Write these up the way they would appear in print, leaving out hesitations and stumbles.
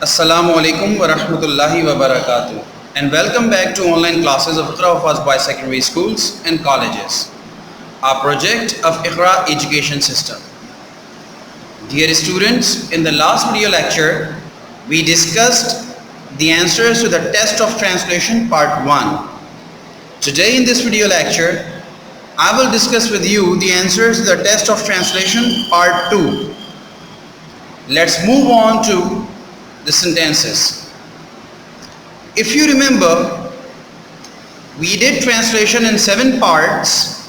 Assalamu alaikum wa rahmatullahi wa barakatuh, and welcome back to online classes of Iqra Hufaz by secondary schools and colleges, our project of Iqra education system. Dear students, in the last video lecture we discussed the answers to the test of translation part 1. Today in this video lecture I will discuss with you the answers to the test of translation part 2. Let's move on to the sentences. If you remember, we did translation in 7 parts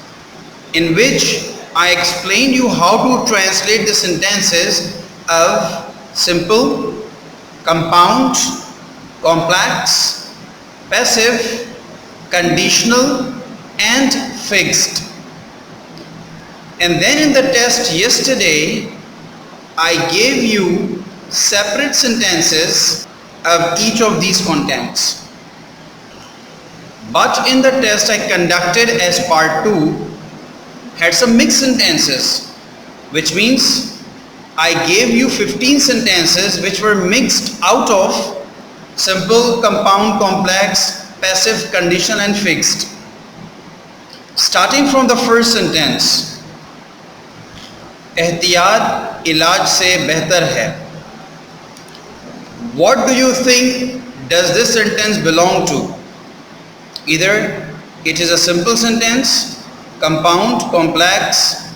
in which I explained you how to translate the sentences of simple, compound, complex, passive, conditional and fixed. And then in the test yesterday I gave you separate sentences of each of these contents. But in the test I conducted as part 2 had some mixed sentences, which means I gave you 15 sentences which were mixed out of simple, compound, complex, passive, conditional and fixed. Starting from the first sentence, एहतियात इलाज से बेहतर है. What do you think does this sentence belong to? Either it is a simple sentence, compound, complex,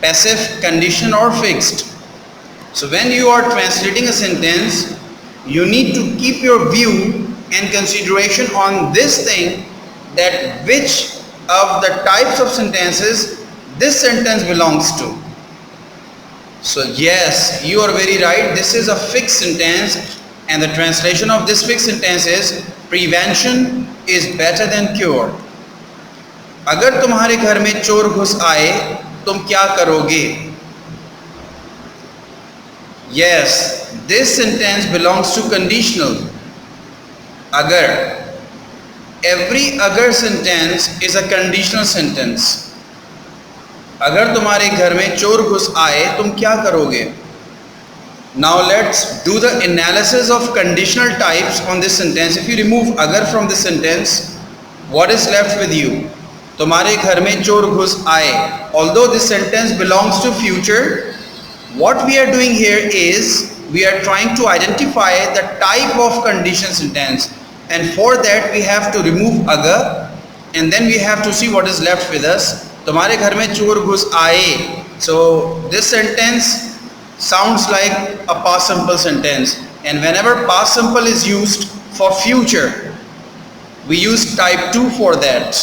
passive, conditional or fixed. So when you are translating a sentence, you need to keep your view and consideration on this thing, that which of the types of sentences this sentence belongs to. So yes, you are very right, this is a fixed sentence and the translation of this fixed sentence is prevention is better than cure. अगर तुम्हारे घर में चोर घुस आए तुम क्या करोगे? Yes, this sentence belongs to conditional. Agar. Every agar sentence is a conditional sentence. अगर तुम्हारे घर में चोर घुस आए तुम क्या करोगे? Now let's do the analysis of conditional types on this sentence. If you remove agar from this sentence, what is left with you? तुम्हारे घर में चोर घुस आए. Although this sentence belongs to future, what we are doing here is we are trying to identify the type of conditional sentence, and for that we have to remove agar and then we have to see what is left with us. तुम्हारे घर में चोर घुस आए. So this sentence sounds like a past simple sentence, and whenever past simple is used for future we use type 2 for that.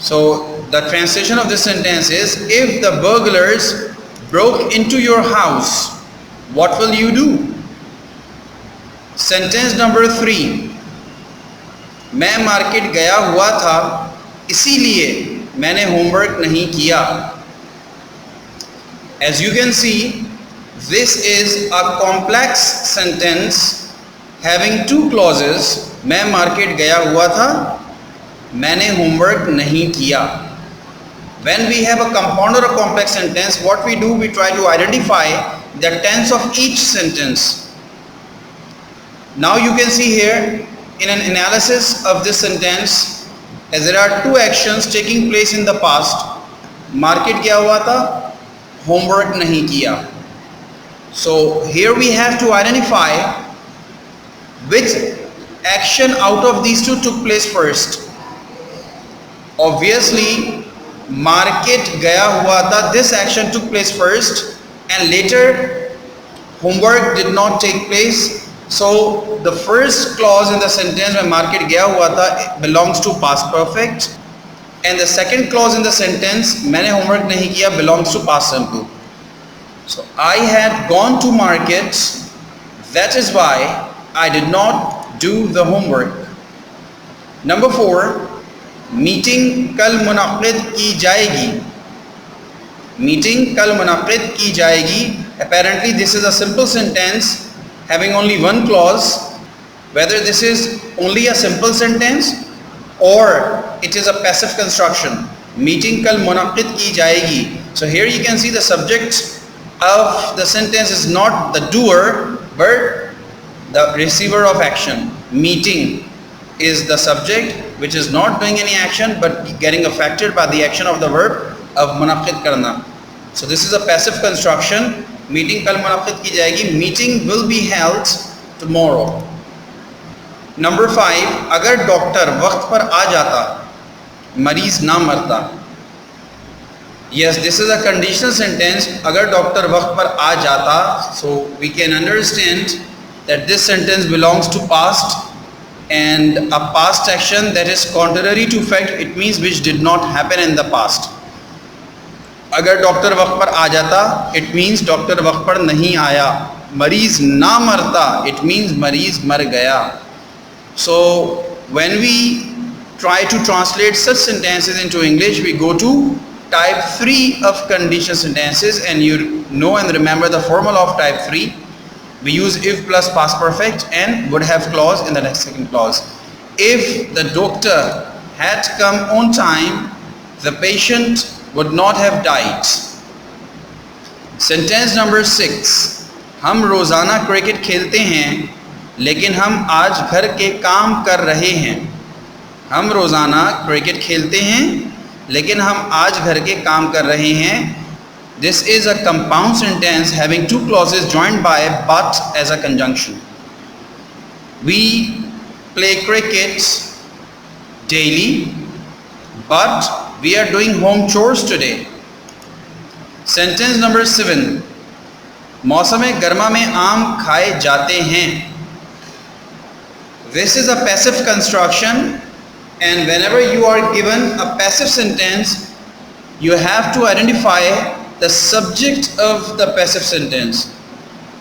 So the translation of this sentence is, if the burglars broke into your house, what will you do? Sentence number 3, मैं market गया हुआ था इसीलिए मैंने homework नहीं किया. As you can see, this is a complex sentence having 2 clauses. मैं market गया हुआ था, मैंने होमवर्क नहीं किया. When we have a compound or a complex sentence, what we do, we try to identify the tense of each sentence. Now you can see here in an analysis of this sentence, as there are 2 actions taking place in the past. Market गया हुआ था, homework नहीं किया. So here we have to identify which action out of these 2 took place first. Obviously market गया हुआ था, this action took place first, and later homework did not take place. So the first clause in the sentence when market gaya hua tha belongs to past perfect, and the second clause in the sentence maine homework nahi kiya belongs to past simple. So I had gone to market, that is why I did not do the homework. Number 4, meeting kal munaqid ki jayegi. Meeting kal munaqid ki jayegi. Apparently this is a simple sentence having only 1 clause. Whether this is only a simple sentence or it is a passive construction. Meeting kal munaqid ki jayegi. So here you can see the subject of the sentence is not the doer Bird, the receiver of action. Meeting is the subject which is not doing any action but getting affected by the action of the verb of munaqqid karna. So this is a passive construction. Meeting kal munaqqid ki jayegi. Meeting will be held tomorrow. Number 5, अगर doctor वक्त पर आ जाता, मरीज ना मरता. Yes, this is a conditional sentence. अगर doctor वक्त पर आ जाता, so we can understand that this sentence belongs to past, and a past action that is contrary to fact, it means which did not happen in the past. अगर doctor वक्त पर आ जाता, it means doctor वक्त पर नहीं आया. मरीज ना मरता, it means मरीज मर गया. So when we try to translate such sentences into English, we go to type 3 of conditional sentences, and you know and remember the formula of type 3. We use if plus past perfect and would have clause in the next second clause. If the doctor had come on time, the patient would not have died. Sentence number 6. हम रोज़ाना cricket खेलते हैं लेकिन हम आज घर के काम कर रहे हैं. हम रोज़ाना क्रिकेट खेलते हैं लेकिन हम आज घर के काम कर रहे हैं. This is a compound sentence having two clauses joined by but as a conjunction. We play cricket daily, but we are doing home chores today. Sentence number 7. मौसम गर्मा में आम खाए जाते हैं. This is a passive construction, and whenever you are given a passive sentence, you have to identify the subject of the passive sentence.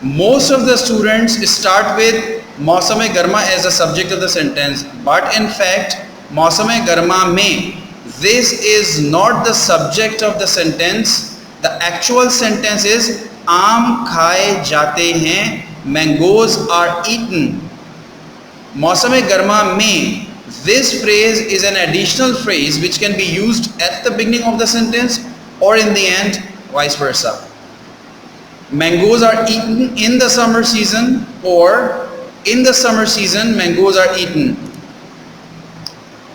Most of the students start with मौसम गर्मा as the subject of the sentence, but in fact मौसम गर्मा में this is not the subject of the sentence. The actual sentence is आम खाए जाते हैं, mangoes are eaten. मौसम गर्मा में this phrase is an additional phrase which can be used at the beginning of the sentence or in the end, vice versa. Mangoes are eaten in the summer season, or in the summer season mangoes are eaten.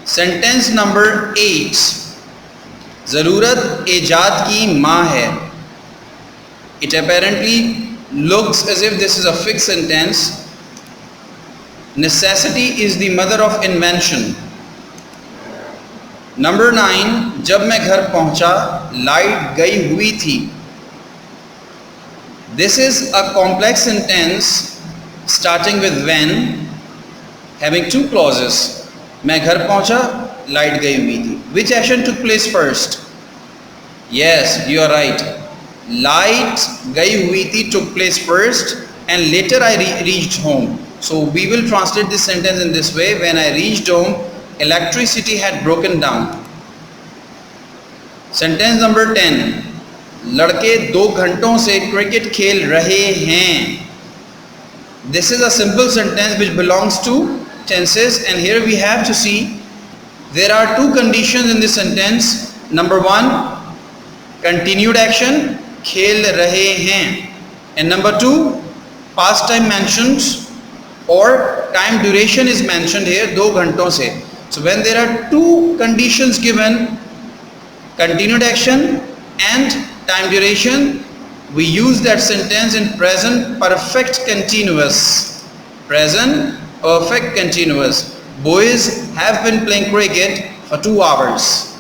Sentence number 8. ज़रूरत ईजाद की माँ है. It apparently looks as if this is a fixed sentence. Necessity is the mother of invention. Number 9. जब मैं घर पहुंचा light गई हुई थी. This is a complex sentence starting with when, having two clauses. मैं घर पहुंचा लाइट गई हुई थी. Which action took place first? Yes, you are right. Light गई हुई थी took place first, and later I reached home. So we will translate this sentence in this way. When I reached home, electricity had broken down. Sentence number 10. लड़के 2 घंटों से cricket खेल रहे हैं. This is a simple sentence which belongs to tenses, and here we have to see there are two conditions in this sentence. Number 1, continued action, खेल रहे हैं, and number 2, past time mentioned or time duration is mentioned here, 2 घंटों से. So when there are two conditions given, continued action and time duration, we use that sentence in present perfect continuous. Present perfect continuous. Boys have been playing cricket for 2 hours.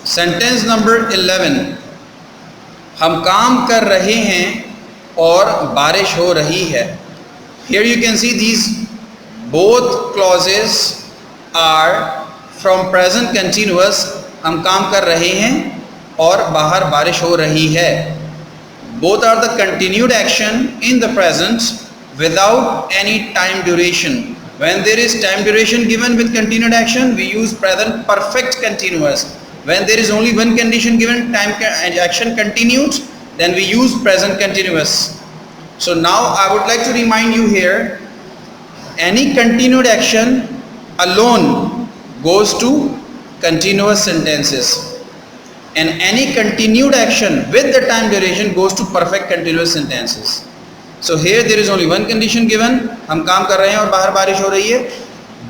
Sentence number 11. हम काम कर रहे हैं और बारिश हो रही है. Here you can see these both clauses are from present continuous. हम काम कर रहे हैं और बाहर बारिश हो रही है. Both are the continued action in the present without any time duration. When there is time duration given with continued action, we use present perfect continuous. When there is only one condition given, time action continued, then we use present continuous. So now I would like to remind you here, any continued action alone goes to continuous sentences, and any continued action with the time duration goes to perfect continuous sentences. So here there is only one condition given. हम काम कर रहे हैं और बाहर बारिश हो रही है.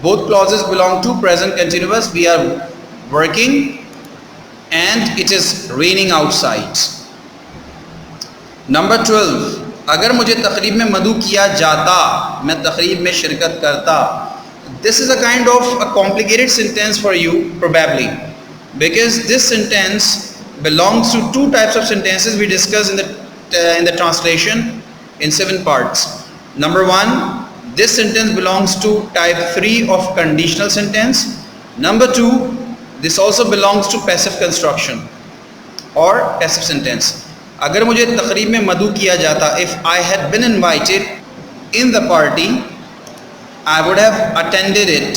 Both clauses belong to present continuous. We are working and it is raining outside. Number 12. अगर मुझे तकरीब में मदऊ किया जाता, मैं तकरीब में शिरकत करता. This is a kind of a complicated sentence for you probably, because this sentence belongs to two types of sentences we discussed in the translation in 7 parts. Number 1, this sentence belongs to type 3 of conditional sentence. Number 2, this also belongs to passive construction or passive sentence. अगर मुझे तकरीब में मदऊ किया जाता, if I had been invited in the party, I would have attended it.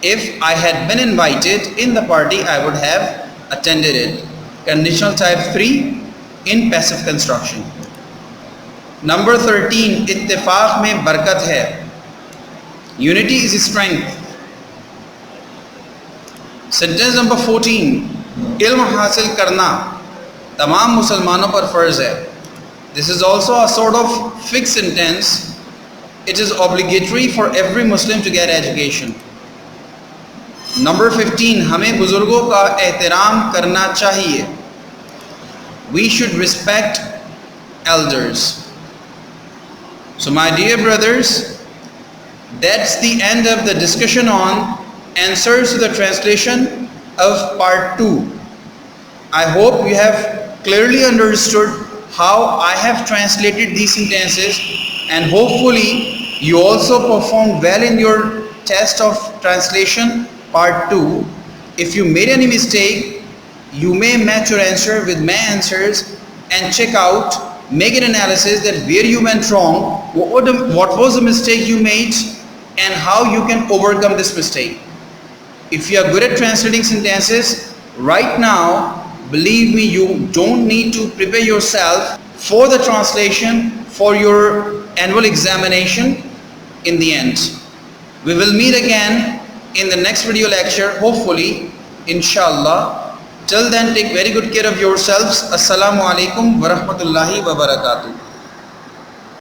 If I had been invited in the party, I would have attended it. Conditional type 3 in passive construction. Number 13, इत्तेफाक में बरकत है. Unity is strength. Sentence number 14, इल्म हासिल करना तमाम मुसलमानों पर फ़र्ज़ है. This is also a sort of fixed sentence. It is obligatory for every Muslim to get education. Number 15, हमें बुज़ुर्गों का एहतराम करना चाहिए. We should respect elders. So my dear brothers, that's the end of the discussion on answers to the translation of part 2. I hope you have clearly understood how I have translated these sentences, and hopefully you also performed well in your test of translation part 2. If you made any mistake, you may match your answer with my answers and check out, make an analysis that where you went wrong, what was the mistake you made, and how you can overcome this mistake. If you are good at translating sentences right now, believe me, you don't need to prepare yourself for the translation for your annual examination in the end. We will meet again in the next video lecture, hopefully, inshallah. Till then, take very good care of yourselves. Assalamu alaikum wa rahmatullahi wa barakatuh.